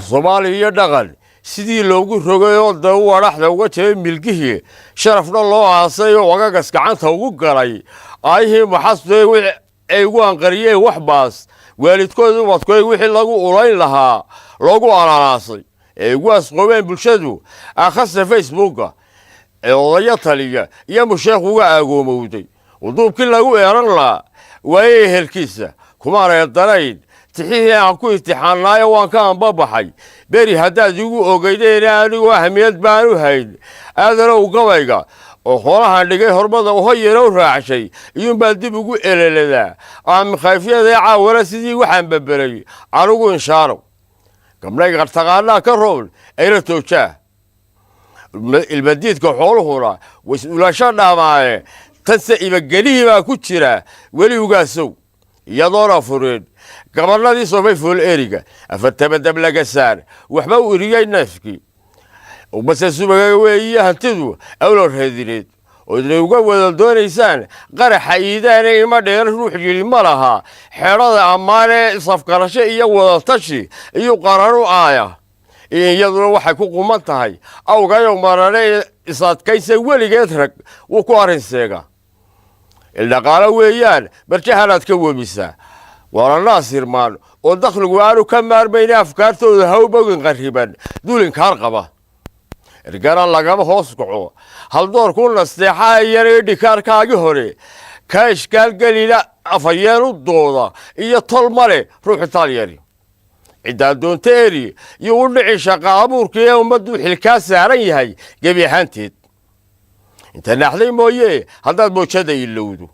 Soomaaliya dhaqan sidii loogu rogayo daw waraxda uga jeey milkihii sharafna loo aasay oo wagagas gacanta ugu galay ayhi maxasday ay ugu anqariyay wax baas waalidkoodu wadkooy wixii lagu ulayn lahaa loogu alaasay ee ugu asqoobeen bulshadu akhasa Facebook ee odaya taliya iyo musheekh uga agoomowday ودوبكي lagu eeran la way helkiisa kuma reedanayd tixii aan ku imtixaanayo waan ka anbabaxay beri hadaad igu ogeydeen anigu ahmiyad baan u hayd aadana u gabayga oo xoolahan dhigay hormada oo hoyero raacshay iyo baan dib ugu elelada aan khayfiyada caawara sidii waxaan babaray anigu inshaaro kamay qartaqaana ka rool ayna toojaa ilbadiidka xooluhuna wasuulasha dhaamaaye tanse ibagelihi baa ku jira weli ugaasow iyadoona fureen gabarnadii soomay fool eriga afartabadab laga saar waxba u iriyay nafki وبس السباق وياه هنتدو أولو الهدريد ودلو قوة دونيسان قرح إيداني ما دير روح جيل مالها حراد عمالي صفقر شيء يوضا تشي إيو قرارو آية إن يدلو وحكو قمانتهاي أو غايو مراني إصاد كيسي ولي يترك وكوارن سيغا إلا قالوا ويان برجحانات كوه بيسا ورا ناصر مان ودخل قوارو كمار بين أفكارتو ذهو بوغن غريبا دولين كارقبا رجال لقى هوس كعو هل دور كل استحاء يريد كاركاجي هوري كاش قال قليلا أفيانو الضوضة إيا طول مالي روح طالياري إذا دون تيري يقول لي شقا أبوركي ومدو حلكاس سعري هاي جبي حانتيت انت نحلي مويه هذا الموشادة يلودو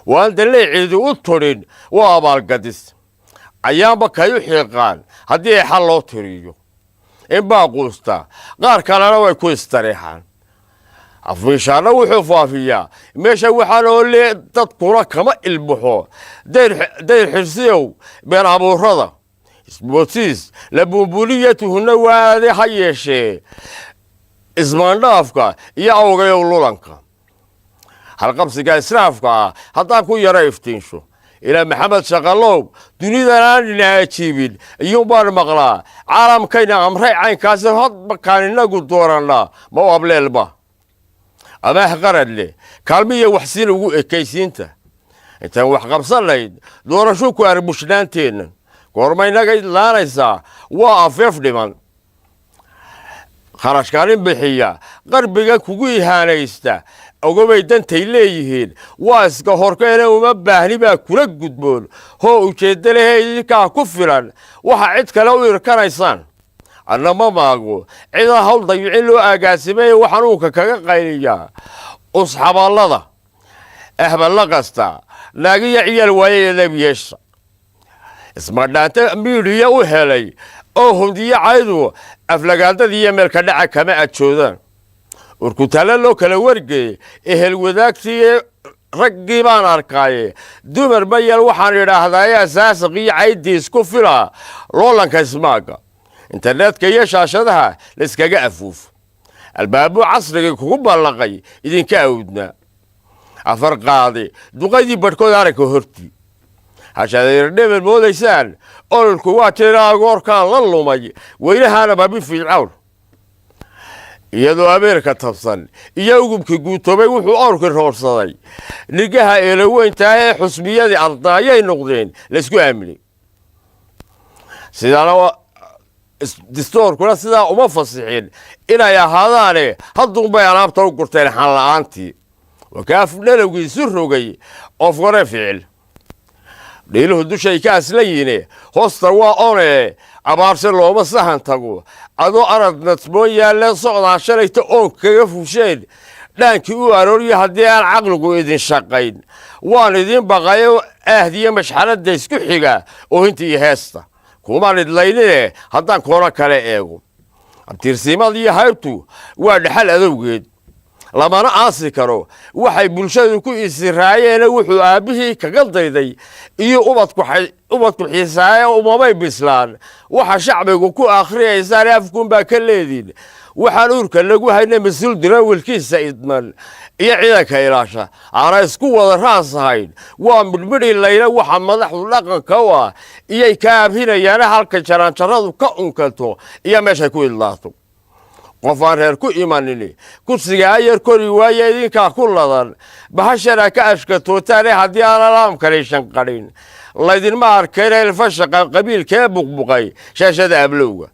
وانت اللي عيدو الطرين وابا القدس أيام بكايو حيقان هدي حلو تريجو إن باقوستا قار كان أنا ويكون استريحان أفريشانا وحفا فيها ماشا وحانو اللي تذكرا كما البحو دير حرسيو بين أبو الرضا اسموتيس لبوبوليته هنا وهذه حيشي اسمان نافكا يا أوغيو لولانكا هالقبسي إسرافكا حتى كو يرى يفتنشو إلى محمد شغلوب دنيا أنا نجيبين يوم بار مغلا عالم كينا أمري عين كاسر هاد مكان نقول دورنا ما هو قبل البا أما حقرد لي كلمية وحسين وكيسينته أنت وحقب صليد دور شو كواربوشنان تين كورمين نجد لا نسا وافف لمن خرج كارين بحية قربك كوجي هانيستا أقوم دنتي ليهين واسكا هوركينا وما باهني با كولا قدبون هو وجد له كفرا وحعدك لو يركنيسان أنا ما ماغو إذا هول ضيعين له أقاسمي وحنوكا كغيريا أصحاب الله ده أهبل لقستا لاقي عيال ويا لبيش اسمع دانت ميريا وهلي هم دي عايدو أفلقانتا دي ملكا دعا كما أتشودان وركوتالا لو كلا ورقي إهل وذاكتي رقي بان أركاي دومر بيال وحان يراهدايا أساسقي عيدي سكوفرا لولان كاسماكا انترنت كي شاشدها لسكا أفوف البابو عصري كوبا لقي إذن كاودنا أفرق قاضي دوغايدي بركو داركو هرتي عشان يرنم الموليسان أول الكواتيرا غوركان للومي ويلهانا بابي في العور iyadoo Ameerika tabsan iyagu guutoobay wuxuu orka roorsaday nigaha eelaweynta xusbiyada ardayay noqdeen la isku aaminay sidana distoorkuna sida uma fasixin inay ahaadaan hadduu bay alaabta u gurteen xal la'aantii wakaaf dhalowgiisu rogay of gore ficil dhiiluhu dushay ka aslayine hoosta waa one abaarse looma sahan tago adoo arad natmoon yaalla socdaa shalayta oon kaga fusheen dhaankii u arooriyo haddii aan caqligu idin shaqayn waan idin baqayo ahdiye mashxaladda isku xiga oo intii heesta kumaan idlaynine haddaan koona kale eego abtirsiimad iyo haybtu waa dhaxal adowgeed lamana aasi karo waxay bulshadu ku isiraayeen wuxuu aabihii kaga dayday iyo ubadku xiisaaya umamay bislaan waxa shacbigu ku akhriyaysan afkun baa ka leedin waxaan uurka lagu haynay mas-uul dirawilkiisa idman iyo ciidanka ilaasha aana isku wada raas ahayn waa midhmidhii layla waxa madaxdu dhaqanka u ah iyay ka abhinayaana halka jaraanjaradu ka unkanto iyo meeshay ku idlaato qof aan reer ku imanini kursiga ayar kori waaye idinkaa ku ladan bahashana ka ashkatootaane haddii aan alaamkani shanqadhin laydinma arkayna ilfashaqa qabiilkee buqbuqay shaashada ablowga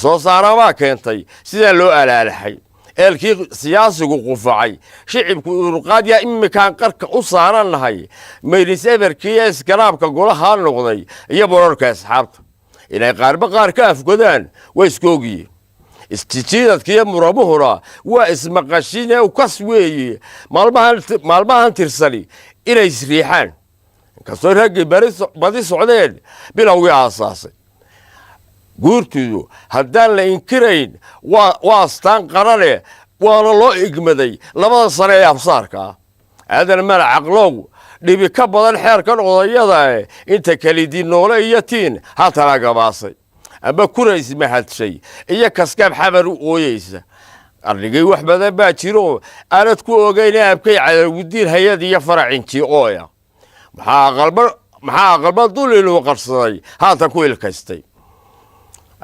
soo saarabaa keentay sidaa loo alaalaxay eelkii siyaasigu qufacay shicibku urqaadya imikaan qarka u saarannahay maylis eberkii ee iskaraabka golahaa noqday iyo borarka asxaabta inay qaarba qaar ka afgodaan way iskoogiyeen isjijiidadkiiyo muramuhuna waa ismaqashiinee u kas weeye maalmahan tirsani inay isriixaan inkastoo raggii badi socdeen bilowgii aasaasay guurtidu haddaan la inkirayn waa astaan qarane waana loo igmaday labada sane ee absaarka ah aadan malac caqlow dhibi ka badan xeerkan odayada inta kelidii noole iyo tiin hatana gabaasay amba kurays mahadshay iyo kaskaab xabar u ooyeysa qarnigay wax badan baa jiro aanad ku ogayna abkay cadawgudiin hay-ad iyo faracinjii ooya maxaa aqalba duliluu qarsaday haatan ku ilkaystay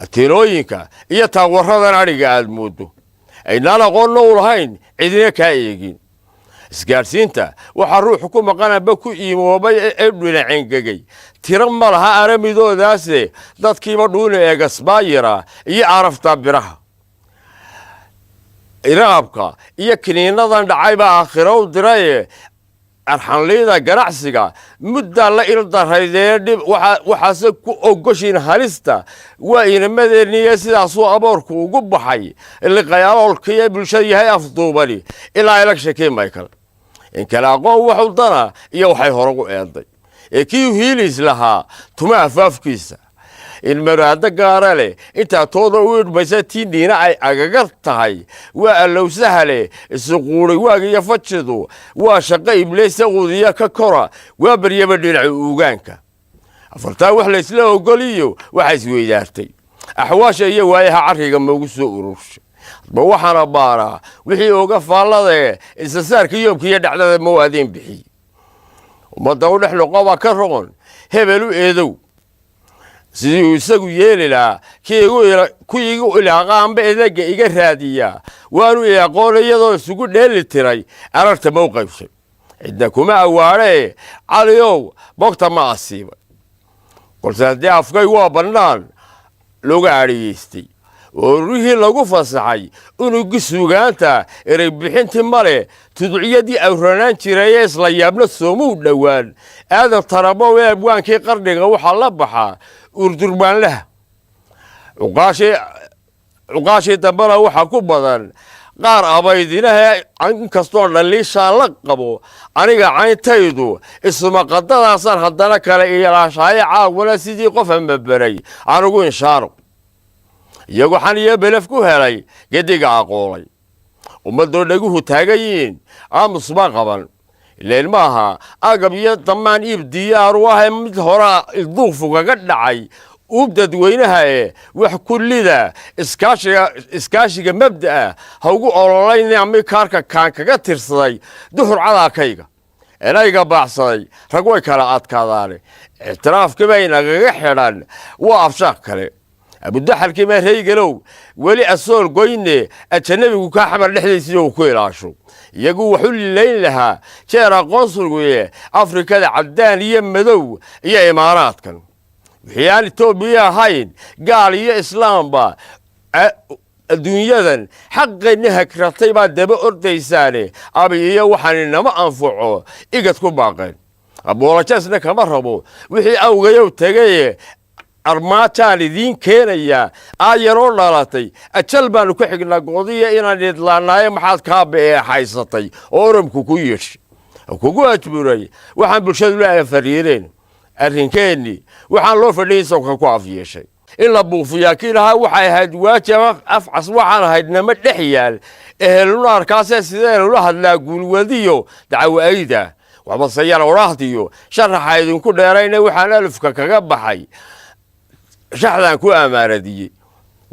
atiinooyinka iyo taawaradan adhiga aad moodo aynaan aqoonna u lahayn cidina kaa eegin isgaadhsiinta waxaa ruuxu ku maqanaba ku iimoobay ee dhinacengegay tiro ma laha aramidoodaase dadkiiba dhuuna eegasbaayira iyo arafta biraha iraabka iyo kiniinadan dhacayba aakhiro u diraye arxanliida ganacsiga muddaa la ildarraydee dhib waxaase ku ogoshiin halista waa inamadeenniiyo sidaasuu aboorku ugu baxay liqayaaloolkiiyo bulshada yahay afduubani ilaa elekshankii michael in kale aqoon waxu dana iyo waxay horagu eeday ee kii hiilis lahaa tuma afaafkiisa in maraado gaara leh intaa tooda u idhmaysa tii niina ay agagar tahay waa allowsahale isuquuray waagiyo fajidu waa shaqo ibliisa quudiya ka kora waa baryaba dhinaca uugaanka afartaa wax laysla ogoliyo waxa isweydaartay axwaasha iyo waayaha carriga moogu soo ururshay adba waxaana baaraa wixii oga faalladae insasaarka yoobka iyo dhacdada mawaadiin bixiy ummadda u dhex noqoba ka roqon hebel u eedow sidii uu isagu yeeli lahaa ku igu ilaaqaanba edaga iga raadiyaa waanu i aqoona iyadoo isugu dheeli tiray ararta ma u qaybshay cidna kuma awaadhee caliow bogta ma asiibay balse haddii afkay waa bannaan looga adhiyeystay oo rihii lagu fasaxay unugi suugaanta erey bixintii male tuducyadii awranaan jirayee isla yaabna soomuu dhowaan aadan tarabow ee abwaankii qarniga waxaa la baxaa urdurbaanlaha cuqaashii dambena waxaa ku badan qaar abaydinaha inkastoo dhaliishaan la qabo aniga cayntaydu isumaqadadaasaan haddana kale ilaashaaye caawuna sidii qof amaberay anugu inshaano iyagu xan iyo belef ku helay gediga aqoolay ummadoo dhaguhu taagayiin aamus ma qaban ileen maaha agab iyo dammaan iib diyaaru ahe mid hora ilduufugaga dhacay uub dadweynaha wax kullida iskaashiga mabda'a ha ugu ololayna mikaarka kaan kaga tirsaday duhur cadaakayga enayga baacsaday rag way kala adkaadaane ictiraafkiiba inagaga xidhan waa abshaaq kale abudaxalkiima reygalow weli asool goyne ajanabigu kaa xamar dhexdiisii uu ku ilaasho iyagu waxu lilayn lahaa jeer aqoonsuguye afrikada caddaan iyo madow iyo imaaraadkan wixii aan etoobiya ahayn gaal iyo islaamba adduunyadan xaqeenni hagratay baa daba ordaysaane abi iyo waxaan inama anfaco igad ku baaqeen aboolajaasna kama rabo wixii awgayow tegaye armaajaan idiin keenayaa aayaroo dhalatay ajal baanu ku xignaa goodiya inaan idlaanaaye maxaad kaabe ee haysatay oo oramku ku yeeshay kugu ajburay waxaan bulshadu la afariireen arrinkeenni waxaan loo fadhiyay sawka ku afyeeshay in la buufiyaa kii lahaa waxay ahayd waajaba afcas waxaan ahayd nama dhex yaal ehelunaarkaasee sideen ula hadlaa guulwadiyo dacwo-ayda waxbaseyar odhaahdiyo sharaxa idinku dheerayna waxaan alufka kaga baxay shaxdaan ku amaaradiyey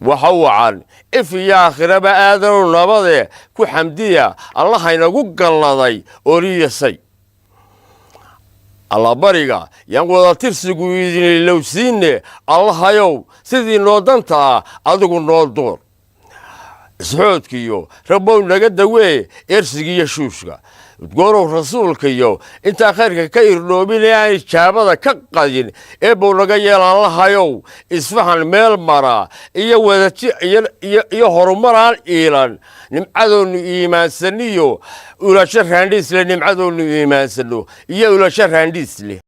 وحوعا إفي آخر بآدم النبض كحمدية الله ينقو قلدي أوريسي الله بريغا ينقو ترسقو يدين لو سيني الله يو سيدي نودانتا أدقو نودور سعودكيو ربو نقد دوي إرسقي يشوشكا تقولوا رسولكيو انت خيرك كير نوبين يعني الشابة كقادين إبو نقايا الله يو إسفحان ميل مرا إيا وذاتي إيا هرمران إيلان نمعدون إيمان سنيو ولا شر هنديس لنمعدون إيمان سنو إيا ولا شر هنديس لي